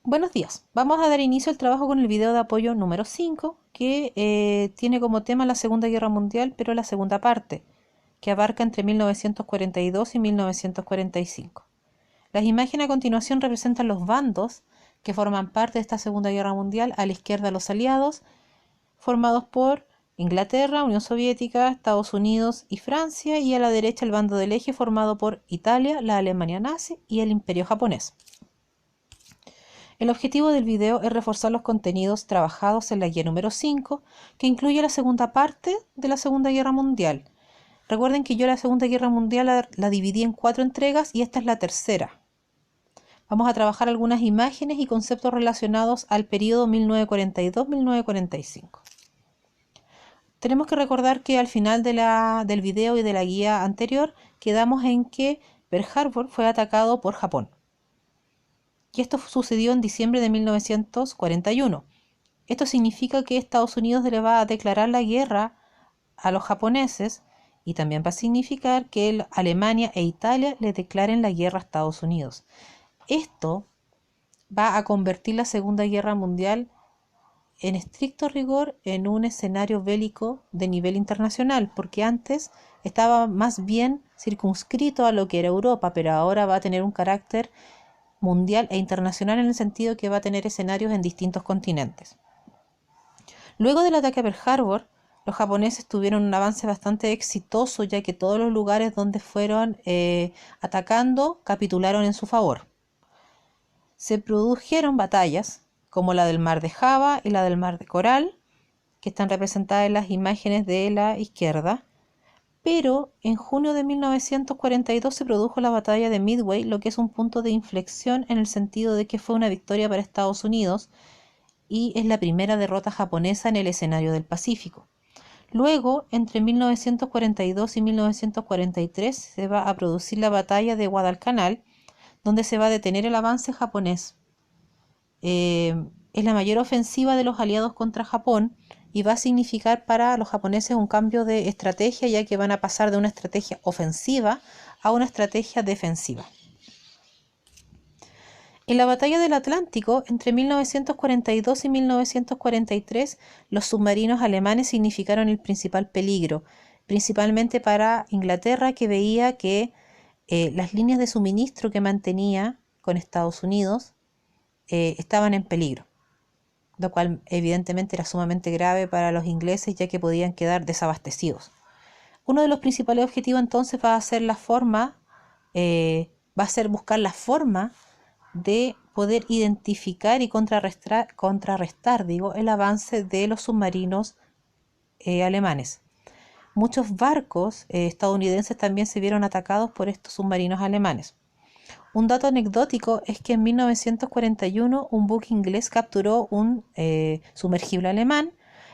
Buenos días. Vamos a dar inicio al trabajo con el video de apoyo número 5, que tiene como tema la Segunda Guerra Mundial, pero la segunda parte, que abarca entre 1942 y 1945. Las imágenes a continuación representan los bandos que forman parte de esta Segunda Guerra Mundial. A la izquierda los aliados, formados por Inglaterra, Unión Soviética, Estados Unidos y Francia, y a la derecha el bando del eje formado por Italia, la Alemania nazi y el Imperio japonés. El objetivo del video es reforzar los contenidos trabajados en la guía número 5, que incluye la segunda parte de la Segunda Guerra Mundial. Recuerden que yo la Segunda Guerra Mundial la dividí en 4 entregas y esta es la tercera. Vamos a trabajar algunas imágenes y conceptos relacionados al periodo 1942-1945. Tenemos que recordar que al final del video y de la guía anterior quedamos en que Pearl Harbor fue atacado por Japón. Y esto sucedió en diciembre de 1941. Esto significa que Estados Unidos le va a declarar la guerra a los japoneses y también va a significar que Alemania e Italia le declaren la guerra a Estados Unidos. Esto va a convertir la Segunda Guerra Mundial en estricto rigor en un escenario bélico de nivel internacional, porque antes estaba más bien circunscrito a lo que era Europa, pero ahora va a tener un carácter mundial e internacional en el sentido que va a tener escenarios en distintos continentes. Luego del ataque a Pearl Harbor, los japoneses tuvieron un avance bastante exitoso, ya que todos los lugares donde fueron atacando capitularon en su favor. Se produjeron batallas como la del Mar de Java y la del Mar de Coral, que están representadas en las imágenes de la izquierda. Pero en junio de 1942 se produjo la batalla de Midway, lo que es un punto de inflexión en el sentido de que fue una victoria para Estados Unidos y es la primera derrota japonesa en el escenario del Pacífico. Luego, entre 1942 y 1943, se va a producir la batalla de Guadalcanal, donde se va a detener el avance japonés. Es la mayor ofensiva de los aliados contra Japón y va a significar para los japoneses un cambio de estrategia, ya que van a pasar de una estrategia ofensiva a una estrategia defensiva. En la batalla del Atlántico, entre 1942 y 1943, los submarinos alemanes significaron el principal peligro, principalmente para Inglaterra, que veía que las líneas de suministro que mantenía con Estados Unidos estaban en peligro, lo cual evidentemente era sumamente grave para los ingleses, ya que podían quedar desabastecidos. Uno de los principales objetivos entonces va a ser buscar la forma de poder identificar y contrarrestar el avance de los submarinos alemanes. Muchos barcos estadounidenses también se vieron atacados por estos submarinos alemanes. Un dato anecdótico es que en 1941 un buque inglés capturó un sumergible alemán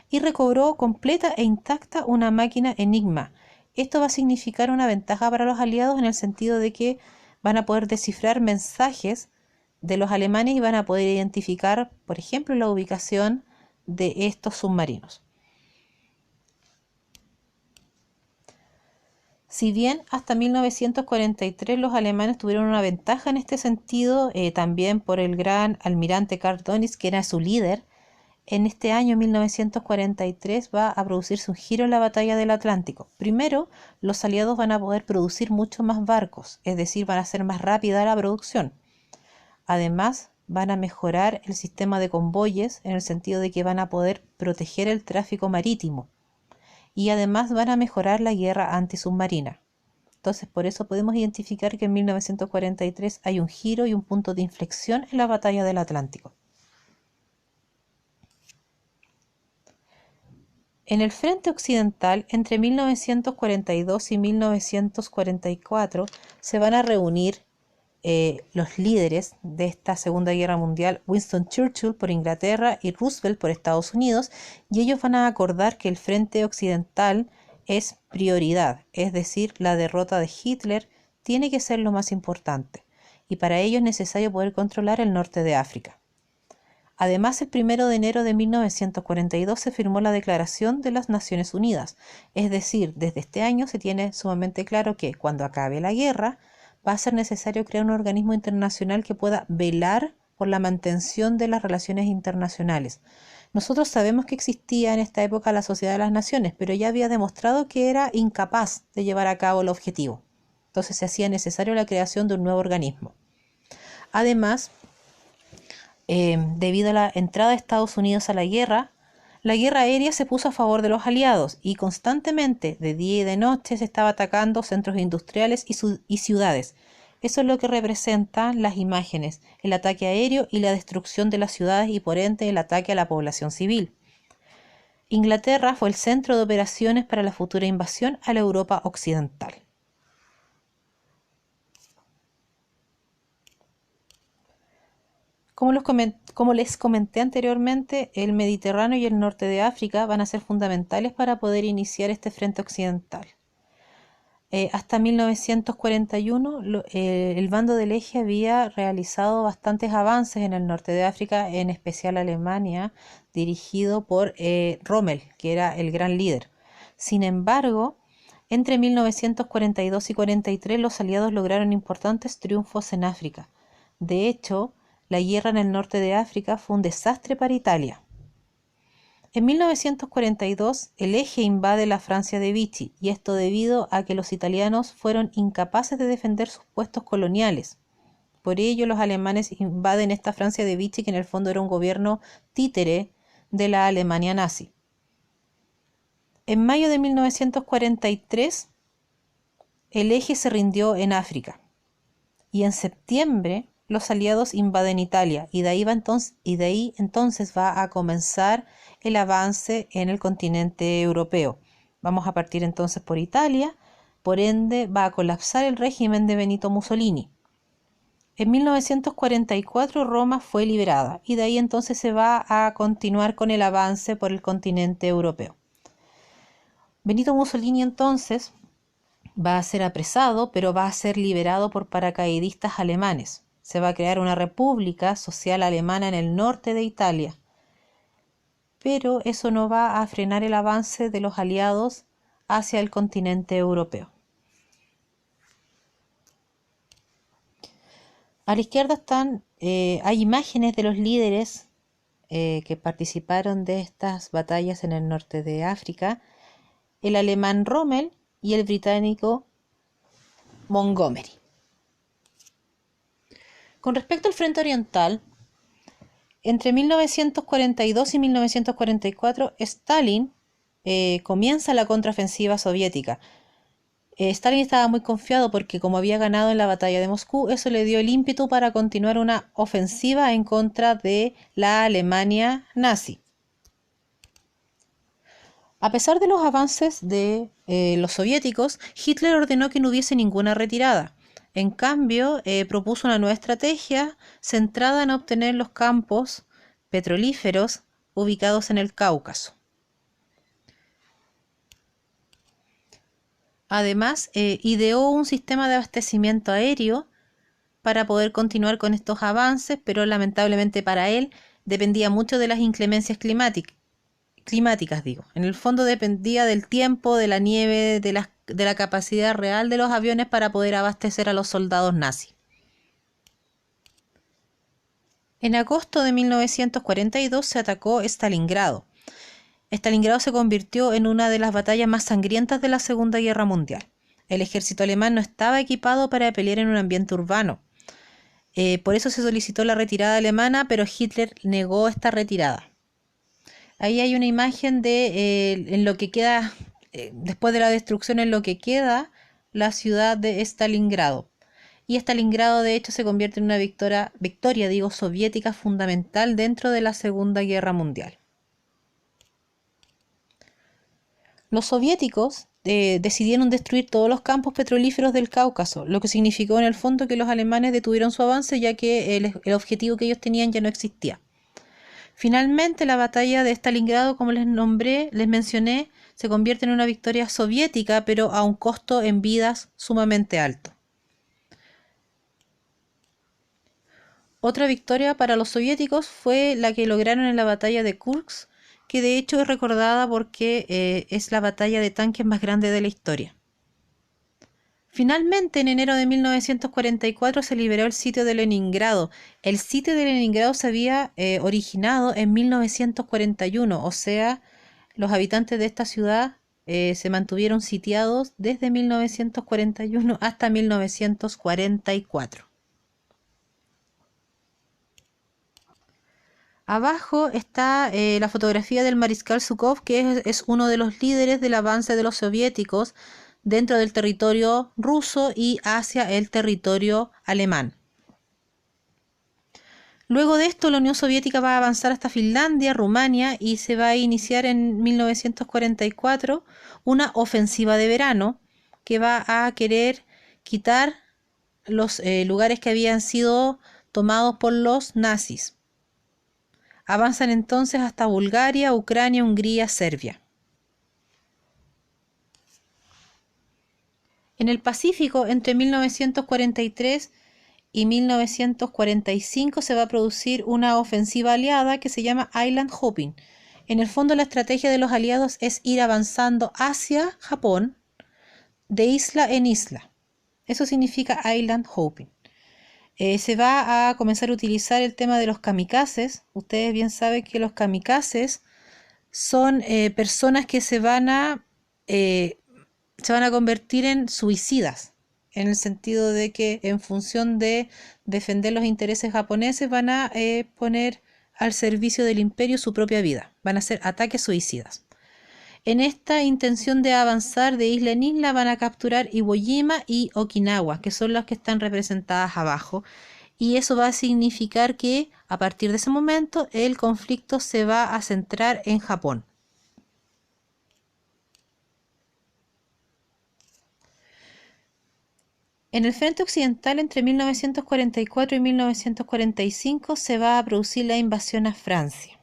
y recobró completa e intacta una máquina Enigma. Esto va a significar una ventaja para los aliados en el sentido de que van a poder descifrar mensajes de los alemanes y van a poder identificar, por ejemplo, la ubicación de estos submarinos. Si bien hasta 1943 los alemanes tuvieron una ventaja en este sentido, también por el gran almirante Karl Dönitz, que era su líder, en este año 1943 va a producirse un giro en la batalla del Atlántico. Primero, los aliados van a poder producir muchos más barcos, es decir, van a ser más rápida la producción. Además, van a mejorar el sistema de convoyes en el sentido de que van a poder proteger el tráfico marítimo. Y además van a mejorar la guerra antisubmarina. Entonces, por eso podemos identificar que en 1943 hay un giro y un punto de inflexión en la batalla del Atlántico. En el frente occidental, entre 1942 y 1944, se van a reunir los líderes de esta Segunda Guerra Mundial, Winston Churchill por Inglaterra y Roosevelt por Estados Unidos, y ellos van a acordar que el frente occidental es prioridad, es decir, la derrota de Hitler tiene que ser lo más importante, y para ello es necesario poder controlar el norte de África. Además, el 1 de enero de 1942 se firmó la Declaración de las Naciones Unidas, es decir, desde este año se tiene sumamente claro que cuando acabe la guerra, va a ser necesario crear un organismo internacional que pueda velar por la mantención de las relaciones internacionales. Nosotros sabemos que existía en esta época la Sociedad de las Naciones, pero ya había demostrado que era incapaz de llevar a cabo el objetivo. Entonces se hacía necesario la creación de un nuevo organismo. Además, debido a la entrada de Estados Unidos a la guerra aérea se puso a favor de los aliados y constantemente, de día y de noche, se estaba atacando centros industriales y ciudades. Eso es lo que representan las imágenes, el ataque aéreo y la destrucción de las ciudades y por ende el ataque a la población civil. Inglaterra fue el centro de operaciones para la futura invasión a la Europa occidental. Como les comenté anteriormente, el Mediterráneo y el norte de África van a ser fundamentales para poder iniciar este frente occidental. Hasta 1941, el bando del Eje había realizado bastantes avances en el norte de África, en especial Alemania, dirigido por Rommel, que era el gran líder. Sin embargo, entre 1942 y 43 los aliados lograron importantes triunfos en África. De hecho, la guerra en el norte de África fue un desastre para Italia. En 1942, el Eje invade la Francia de Vichy, y esto debido a que los italianos fueron incapaces de defender sus puestos coloniales. Por ello, los alemanes invaden esta Francia de Vichy, que en el fondo era un gobierno títere de la Alemania nazi. En mayo de 1943, el Eje se rindió en África, y en septiembre los aliados invaden Italia, y de ahí entonces va a comenzar el avance en el continente europeo. Vamos a partir entonces por Italia, por ende va a colapsar el régimen de Benito Mussolini. En 1944 Roma fue liberada y de ahí entonces se va a continuar con el avance por el continente europeo. Benito Mussolini entonces va a ser apresado, pero va a ser liberado por paracaidistas alemanes. Se va a crear una república social alemana en el norte de Italia. Pero eso no va a frenar el avance de los aliados hacia el continente europeo. A la izquierda hay imágenes de los líderes que participaron de estas batallas en el norte de África, el alemán Rommel y el británico Montgomery. Con respecto al frente oriental, entre 1942 y 1944, Stalin comienza la contraofensiva soviética. Stalin estaba muy confiado porque como había ganado en la batalla de Moscú, eso le dio el ímpetu para continuar una ofensiva en contra de la Alemania nazi. A pesar de los avances de los soviéticos, Hitler ordenó que no hubiese ninguna retirada. En cambio, propuso una nueva estrategia centrada en obtener los campos petrolíferos ubicados en el Cáucaso. Además, ideó un sistema de abastecimiento aéreo para poder continuar con estos avances, pero lamentablemente para él dependía mucho de las inclemencias climáticas. En el fondo dependía del tiempo, de la nieve, de la capacidad real de los aviones para poder abastecer a los soldados nazis. En agosto de 1942 se atacó Stalingrado. Stalingrado se convirtió en una de las batallas más sangrientas de la Segunda Guerra Mundial. El ejército alemán no estaba equipado para pelear en un ambiente urbano. Por eso se solicitó la retirada alemana, pero Hitler negó esta retirada. Ahí hay una imagen de en lo que queda, después de la destrucción, en lo que queda la ciudad de Stalingrado. Y Stalingrado de hecho se convierte en una victoria soviética fundamental dentro de la Segunda Guerra Mundial. Los soviéticos decidieron destruir todos los campos petrolíferos del Cáucaso, lo que significó en el fondo que los alemanes detuvieron su avance, ya que el objetivo que ellos tenían ya no existía. Finalmente, la batalla de Stalingrado, como les mencioné, se convierte en una victoria soviética, pero a un costo en vidas sumamente alto. Otra victoria para los soviéticos fue la que lograron en la batalla de Kursk, que de hecho es recordada porque es la batalla de tanques más grande de la historia. Finalmente, en enero de 1944 se liberó el sitio de Leningrado. El sitio de Leningrado se había originado en 1941, o sea, los habitantes de esta ciudad se mantuvieron sitiados desde 1941 hasta 1944. Abajo está la fotografía del mariscal Zhukov, que es uno de los líderes del avance de los soviéticos dentro del territorio ruso y hacia el territorio alemán. Luego de esto, la Unión Soviética va a avanzar hasta Finlandia, Rumania, y se va a iniciar en 1944 una ofensiva de verano que va a querer quitar los lugares que habían sido tomados por los nazis. Avanzan entonces hasta Bulgaria, Ucrania, Hungría, Serbia. En el Pacífico, entre 1943 y 1945 se va a producir una ofensiva aliada que se llama Island Hopping. En el fondo, la estrategia de los aliados es ir avanzando hacia Japón de isla en isla. Eso significa Island Hopping. Se va a comenzar a utilizar el tema de los kamikazes. Ustedes bien saben que los kamikazes son personas que se van a convertir en suicidas, en el sentido de que en función de defender los intereses japoneses van a poner al servicio del imperio su propia vida, van a hacer ataques suicidas. En esta intención de avanzar de isla en isla van a capturar Iwo Jima y Okinawa, que son las que están representadas abajo, y eso va a significar que a partir de ese momento el conflicto se va a centrar en Japón. En el frente occidental, entre 1944 y 1945, se va a producir la invasión a Francia.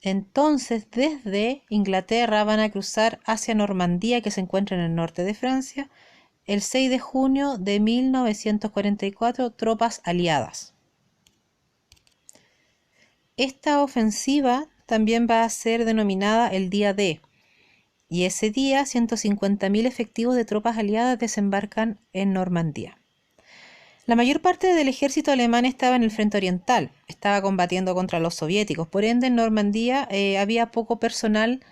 Entonces, desde Inglaterra van a cruzar hacia Normandía, que se encuentra en el norte de Francia, el 6 de junio de 1944, tropas aliadas. Esta ofensiva también va a ser denominada el Día D. Y ese día 150.000 efectivos de tropas aliadas desembarcan en Normandía. La mayor parte del ejército alemán estaba en el frente oriental, estaba combatiendo contra los soviéticos, por ende en Normandía había poco personal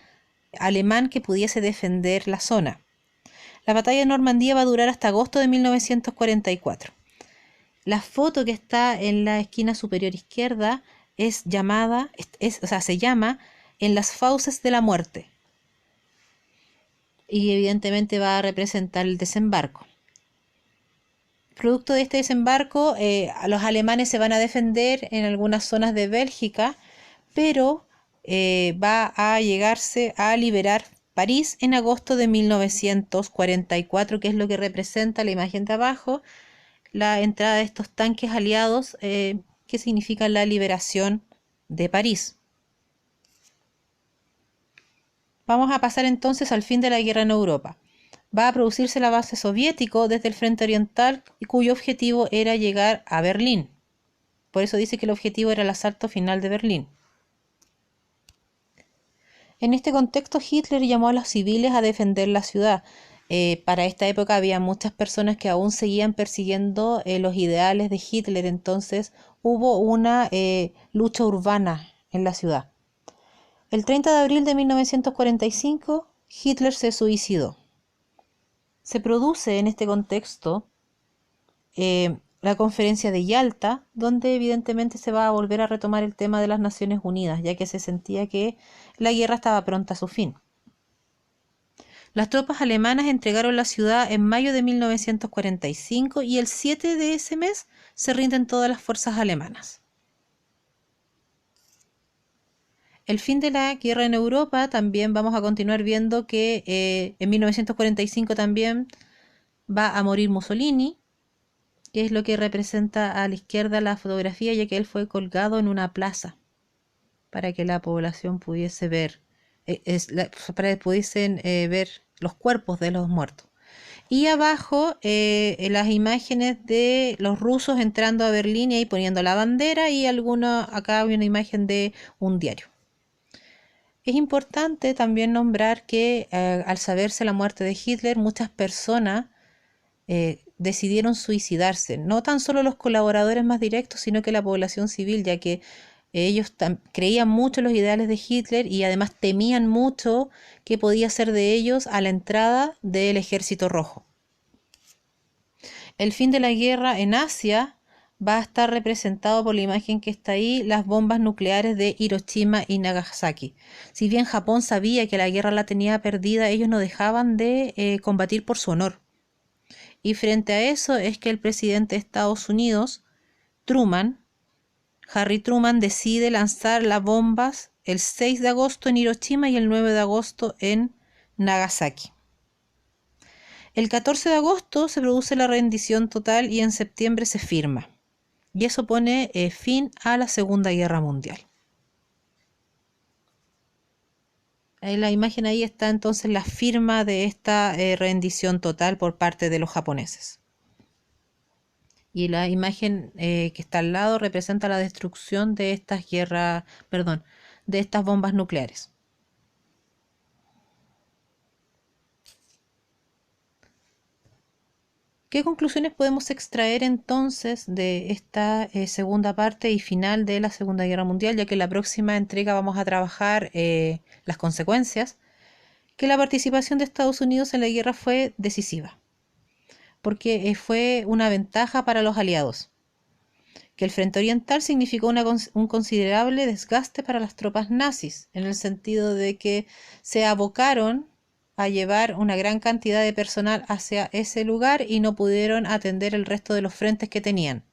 alemán que pudiese defender la zona. La batalla de Normandía va a durar hasta agosto de 1944. La foto que está en la esquina superior izquierda se llama En las fauces de la muerte. Y evidentemente va a representar el desembarco. Producto de este desembarco, los alemanes se van a defender en algunas zonas de Bélgica, pero va a llegarse a liberar París en agosto de 1944, que es lo que representa la imagen de abajo, la entrada de estos tanques aliados, que significa la liberación de París. Vamos a pasar entonces al fin de la guerra en Europa. Va a producirse el avance soviético desde el frente oriental y cuyo objetivo era llegar a Berlín. Por eso dice que el objetivo era el asalto final de Berlín. En este contexto, Hitler llamó a los civiles a defender la ciudad. Para esta época había muchas personas que aún seguían persiguiendo los ideales de Hitler, entonces hubo una lucha urbana en la ciudad. El 30 de abril de 1945, Hitler se suicidó. Se produce en este contexto la conferencia de Yalta, donde evidentemente se va a volver a retomar el tema de las Naciones Unidas, ya que se sentía que la guerra estaba pronta a su fin. Las tropas alemanas entregaron la ciudad en mayo de 1945 y el 7 de ese mes se rinden todas las fuerzas alemanas. El fin de la guerra en Europa, también vamos a continuar viendo que en 1945 también va a morir Mussolini, que es lo que representa a la izquierda la fotografía, ya que él fue colgado en una plaza para que la población pudiese ver, para que pudiesen ver los cuerpos de los muertos. Y abajo las imágenes de los rusos entrando a Berlín y ahí poniendo la bandera, y acá hay una imagen de un diario. Es importante también nombrar que al saberse la muerte de Hitler, muchas personas decidieron suicidarse, no tan solo los colaboradores más directos, sino que la población civil, ya que ellos creían mucho en los ideales de Hitler y además temían mucho qué podía ser de ellos a la entrada del Ejército Rojo. El fin de la guerra en Asia va a estar representado por la imagen que está ahí, las bombas nucleares de Hiroshima y Nagasaki. Si bien Japón sabía que la guerra la tenía perdida, ellos no dejaban de combatir por su honor. Y frente a eso es que el presidente de Estados Unidos, Harry Truman, decide lanzar las bombas el 6 de agosto en Hiroshima y el 9 de agosto en Nagasaki. El 14 de agosto se produce la rendición total y en septiembre se firma. Y eso pone fin a la Segunda Guerra Mundial. En la imagen ahí está entonces la firma de esta rendición total por parte de los japoneses. Y la imagen que está al lado representa la destrucción de estas de estas bombas nucleares. ¿Qué conclusiones podemos extraer entonces de esta segunda parte y final de la Segunda Guerra Mundial? Ya que en la próxima entrega vamos a trabajar las consecuencias. Que la participación de Estados Unidos en la guerra fue decisiva, porque fue una ventaja para los aliados. Que el frente oriental significó un considerable desgaste para las tropas nazis, en el sentido de que se abocaron a llevar una gran cantidad de personal hacia ese lugar y no pudieron atender el resto de los frentes que tenían.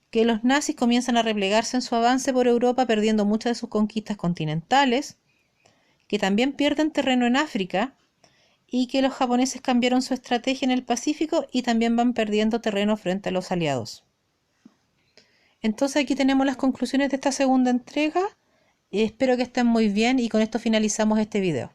Que los nazis comienzan a replegarse en su avance por Europa, perdiendo muchas de sus conquistas continentales, que también pierden terreno en África, y que los japoneses cambiaron su estrategia en el Pacífico y también van perdiendo terreno frente a los aliados. Entonces aquí tenemos las conclusiones de esta segunda entrega. Espero que estén muy bien y con esto finalizamos este video.